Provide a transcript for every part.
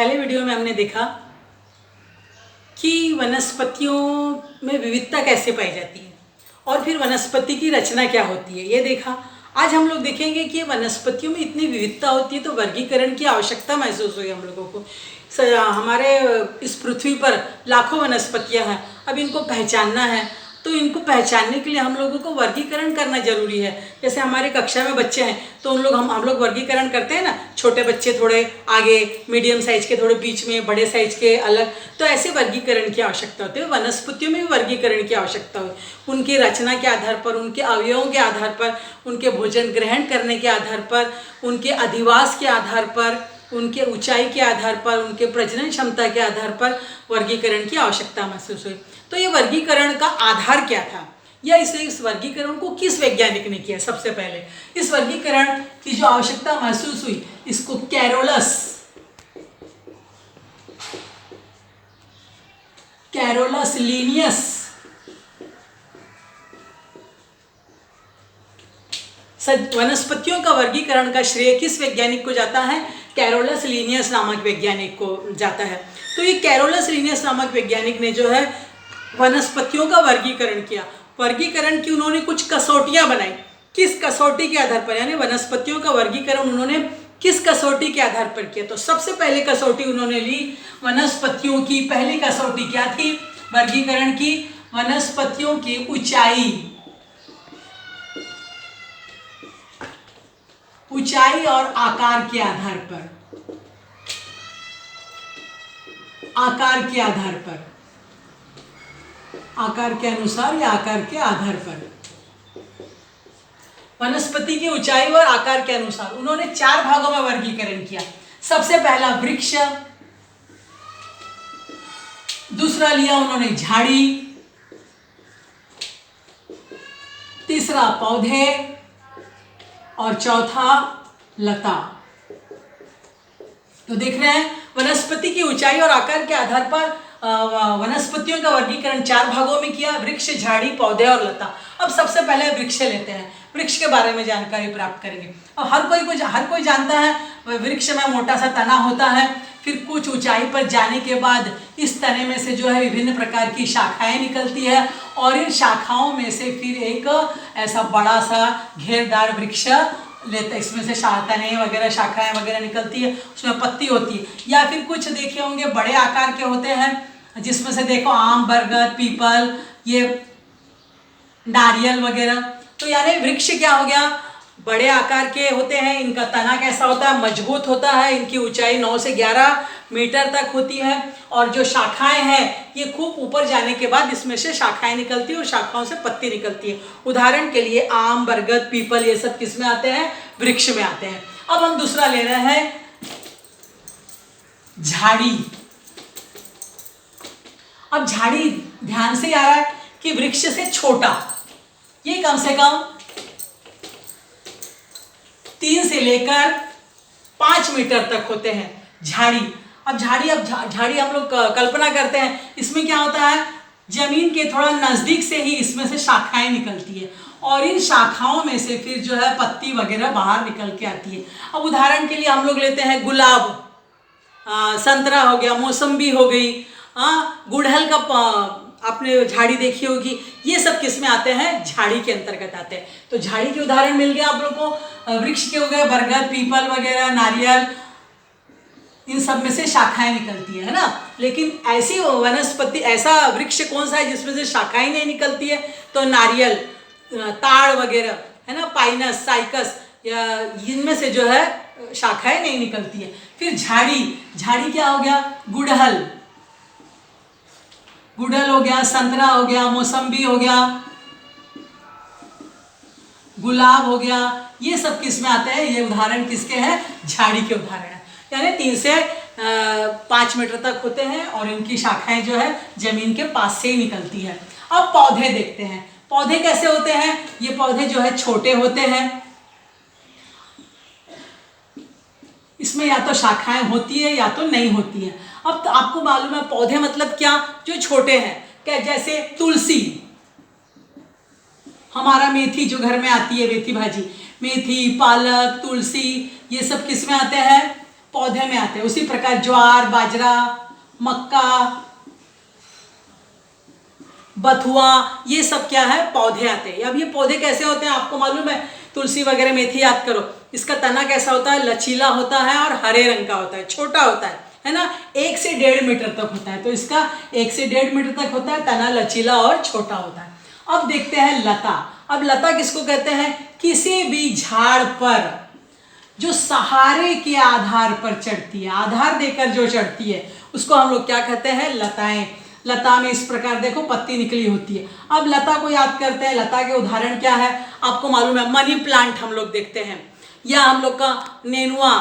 पहले वीडियो में हमने देखा कि वनस्पतियों में विविधता कैसे पाई जाती है और फिर वनस्पति की रचना क्या होती है ये देखा। आज हम लोग देखेंगे कि वनस्पतियों में इतनी विविधता होती है तो वर्गीकरण की आवश्यकता महसूस हुई हम लोगों को। हमारे इस पृथ्वी पर लाखों वनस्पतियां हैं, अब इनको पहचानना है तो इनको पहचानने के लिए हम लोगों को वर्गीकरण करना जरूरी है। जैसे हमारे कक्षा में बच्चे हैं तो हम लोग वर्गीकरण करते हैं ना, छोटे बच्चे थोड़े आगे, मीडियम साइज के थोड़े बीच में, बड़े साइज के अलग। तो ऐसे वर्गीकरण की आवश्यकता होती है। वनस्पतियों में भी वर्गीकरण की आवश्यकता हो, उनकी रचना के आधार पर, उनके अवयवों के आधार पर, उनके भोजन ग्रहण करने के आधार पर, उनके अधिवास के आधार पर, उनके ऊंचाई के आधार पर, उनके प्रजनन क्षमता के आधार पर वर्गीकरण की आवश्यकता महसूस हुई। तो ये वर्गीकरण का आधार क्या था या इस वर्गीकरण को किस वैज्ञानिक ने किया? सबसे पहले इस वर्गीकरण की जो आवश्यकता महसूस हुई, इसको कैरोलस लीनियस वनस्पतियों का वर्गीकरण का श्रेय किस वैज्ञानिक को जाता है? कैरोलस लीनियस नामक वैज्ञानिक को जाता है। तो ये कैरोलस लीनियस नामक वैज्ञानिक ने जो है वनस्पतियों का वर्गीकरण किया। वर्गीकरण की उन्होंने कुछ कसौटियां बनाई। किस कसौटी के आधार पर, यानी वनस्पतियों का वर्गीकरण उन्होंने किस कसौटी के आधार पर किया? तो सबसे पहले कसौटी उन्होंने ली वनस्पतियों की। पहली कसौटी क्या थी वर्गीकरण की? वनस्पतियों की ऊंचाई और आकार के आधार पर, आकार के अनुसार या आकार के आधार पर, वनस्पति की ऊंचाई और आकार के अनुसार उन्होंने 4 भागों में वर्गीकरण किया। सबसे पहला वृक्ष, दूसरा लिया उन्होंने झाड़ी, तीसरा पौधे और चौथा लता। तो देख रहे हैं वनस्पति की ऊंचाई और आकार के आधार पर वनस्पतियों का वर्गीकरण 4 भागों में किया, वृक्ष, झाड़ी, पौधे और लता। अब सबसे पहले वृक्ष लेते हैं, वृक्ष के बारे में जानकारी प्राप्त करेंगे। अब हर कोई जानता है वृक्ष में मोटा सा तना होता है, फिर कुछ ऊंचाई पर जाने के बाद इस तने में से जो है विभिन्न प्रकार की शाखाएं निकलती है और इन शाखाओं में से फिर एक ऐसा बड़ा सा घेरदार वृक्ष लेते, इसमें से तने वगैरह, शाखाएं वगैरह निकलती है, उसमें पत्ती होती है। या फिर कुछ देखे होंगे बड़े आकार के होते हैं जिसमें से देखो आम, बरगद, पीपल, ये नारियल वगैरह। तो यानी वृक्ष क्या हो गया? बड़े आकार के होते हैं, इनका तना कैसा होता है? मजबूत होता है, इनकी ऊंचाई 9 से 11 मीटर तक होती है और जो शाखाएं हैं ये खूब ऊपर जाने के बाद इसमें से शाखाएं निकलती है और शाखाओं से पत्ती निकलती है। उदाहरण के लिए आम, बरगद, पीपल, ये सब किस में आते हैं? वृक्ष में आते हैं। अब हम दूसरा ले रहे हैं झाड़ी। अब झाड़ी ध्यान से आ रहा है कि वृक्ष से छोटा, ये कम से कम 3 से लेकर 5 मीटर तक होते हैं झाड़ी। अब झाड़ी हम लोग कल्पना करते हैं, इसमें क्या होता है? जमीन के थोड़ा नजदीक से ही इसमें से शाखाएं निकलती है और इन शाखाओं में से फिर जो है पत्ती वगैरह बाहर निकल के आती है। अब उदाहरण के लिए हम लोग लेते हैं गुलाब, संतरा हो गया, मौसम्बी हो गई, गुड़हल का आपने झाड़ी देखी होगी। ये सब किस में आते हैं? झाड़ी के अंतर्गत आते हैं। तो झाड़ी के उदाहरण मिल गया आप लोग को। वृक्ष के हो गए बरगद, पीपल वगैरह, नारियल, इन सब में से शाखाएं निकलती है ना। लेकिन ऐसी वनस्पति, ऐसा वृक्ष कौन सा है जिसमें से शाखाएं नहीं निकलती है? तो नारियल, ताड़ वगैरह है ना, पाइनस, साइकस, इनमें से जो है शाखाएं नहीं निकलती है। फिर झाड़ी क्या हो गया? गुड़हल हो गया, संतरा हो गया, मौसम्बी हो गया, गुलाब हो गया, ये सब किस में आते हैं? ये उदाहरण किसके हैं? झाड़ी के उदाहरण है। यानी 3 से 5 मीटर तक होते हैं और इनकी शाखाएं जो है जमीन के पास से ही निकलती है। अब पौधे देखते हैं। पौधे कैसे होते हैं? ये पौधे जो है छोटे होते हैं, इसमें या तो शाखाएं होती है या तो नहीं होती है। अब तो आपको मालूम है पौधे मतलब क्या? जो छोटे हैं। क्या? जैसे तुलसी, हमारा मेथी जो घर में आती है, मेथी भाजी, मेथी, पालक, तुलसी, ये सब किस में आते हैं? पौधे में आते हैं। उसी प्रकार ज्वार, बाजरा, मक्का, बथुआ, ये सब क्या है, पौधे आते हैं। अब ये पौधे कैसे होते हैं आपको मालूम है, तुलसी वगैरह, मेथी याद करो, इसका तना कैसा होता है, लचीला होता है और हरे रंग का होता है, छोटा होता है ना, 1 से 1.5 मीटर तक होता है। तो इसका 1 से 1.5 मीटर तक होता है, तना लचीला और छोटा होता है। अब देखते हैं लता। अब लता किसको कहते हैं, किसी भी झाड़ पर जो सहारे के आधार पर चढ़ती है, आधार देकर जो चढ़ती है, उसको हम लोग क्या कहते हैं, लताएं। लता में इस प्रकार देखो पत्ती निकली होती है। अब लता को याद करते हैं, लता के उदाहरण क्या है आपको मालूम है, मनी प्लांट हम लोग देखते हैं, या हम लोग का नेनुआ,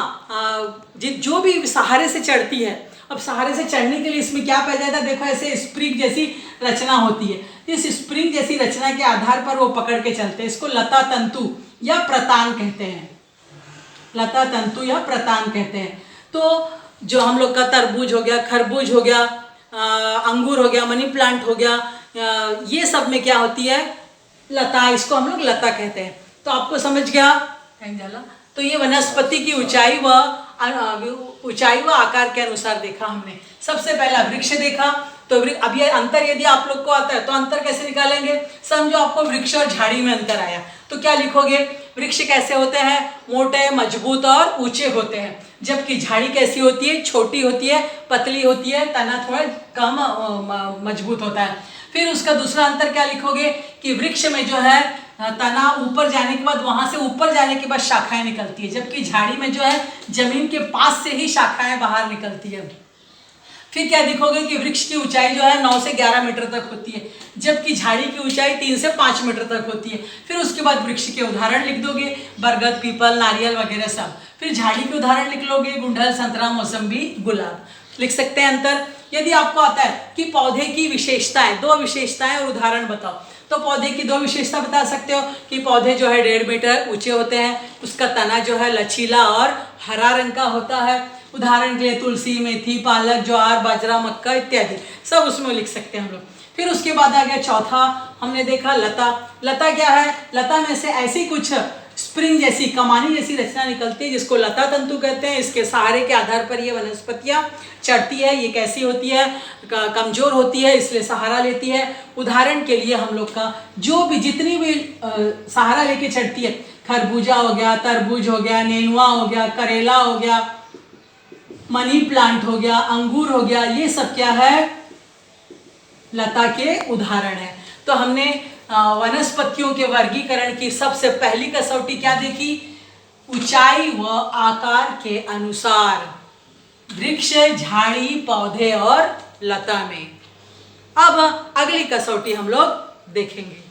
जो भी सहारे से चढ़ती है। अब सहारे से चढ़ने के लिए इसमें क्या पाया जाता है, देखो ऐसे स्प्रिंग जैसी रचना होती है। इस स्प्रिंग जैसी रचना के आधार पर वो पकड़ के चलते हैं। इसको लता तंतु या प्रतान कहते हैं, लता तंतु या प्रतान कहते हैं। तो जो हम लोग का तरबूज हो गया, खरबूज हो गया, अंगूर हो गया, मनी प्लांट हो गया, ये सब में क्या होती है, लता, इसको हम लोग लता कहते हैं। तो आपको समझ गया, तो ये वनस्पति की ऊंचाई व आकार के अनुसार देखा हमने। सबसे पहला वृक्ष देखा, तो अब ये अंतर यदि आप लोग को आता है तो अंतर कैसे निकालेंगे, समझो आपको वृक्ष और झाड़ी में अंतर आया तो क्या लिखोगे, वृक्ष कैसे होते हैं, मोटे, मजबूत और ऊंचे होते हैं, जबकि झाड़ी कैसी होती है, छोटी होती है, पतली होती है, तना थोड़ा कम मजबूत होता है। फिर उसका दूसरा अंतर क्या लिखोगे कि वृक्ष में जो है तना ऊपर जाने के बाद, वहां से ऊपर जाने के बाद शाखाएं निकलती है, जबकि झाड़ी में जो है जमीन के पास से ही शाखाएं बाहर निकलती है। फिर क्या दिखोगे कि वृक्ष की ऊंचाई जो है 9 से 11 मीटर तक होती है, जबकि झाड़ी की ऊंचाई 3 से 5 मीटर तक होती है। फिर उसके बाद वृक्ष के उदाहरण लिख दोगे, बरगद, पीपल, नारियल वगैरह सब। फिर झाड़ी के उदाहरण लिख लोगे, गुंडल, संतरा, मौसम्बी, गुलाब। लिख सकते हैं अंतर। यदि आपको आता है कि पौधे की विशेषताएं, 2 विशेषताएं और उदाहरण बताओ, तो पौधे की 2 विशेषता बता सकते हो कि पौधे जो है 1.5 मीटर ऊंचे होते हैं, उसका तना जो है लचीला और हरा रंग का होता है। उदाहरण के लिए तुलसी, मेथी, पालक, ज्वार, बाजरा, मक्का इत्यादि सब उसमें लिख सकते हैं हम लोग। फिर उसके बाद आ गया चौथा, हमने देखा लता। लता क्या है, लता में से ऐसी कुछ स्प्रिंग जैसी, कमानी जैसी रचना निकलती है जिसको लता तंतु कहते हैं। इसके सहारे के आधार पर ये वनस्पतियां चढ़ती है। ये कैसी होती है, कमजोर होती है, इसलिए सहारा लेती है। उदाहरण के लिए हम लोग का जो भी जितनी भी सहारा लेके चढ़ती है, खरबूजा हो गया, तरबूज हो गया, नेनुआ हो गया, करेला हो गया, मनी प्लांट हो गया, अंगूर हो गया, ये सब क्या है, लता के उदाहरण है। तो हमने वनस्पतियों के वर्गीकरण की सबसे पहली कसौटी क्या देखी, ऊंचाई व आकार के अनुसार, वृक्ष, झाड़ी, पौधे और लता में। अब अगली कसौटी हम लोग देखेंगे।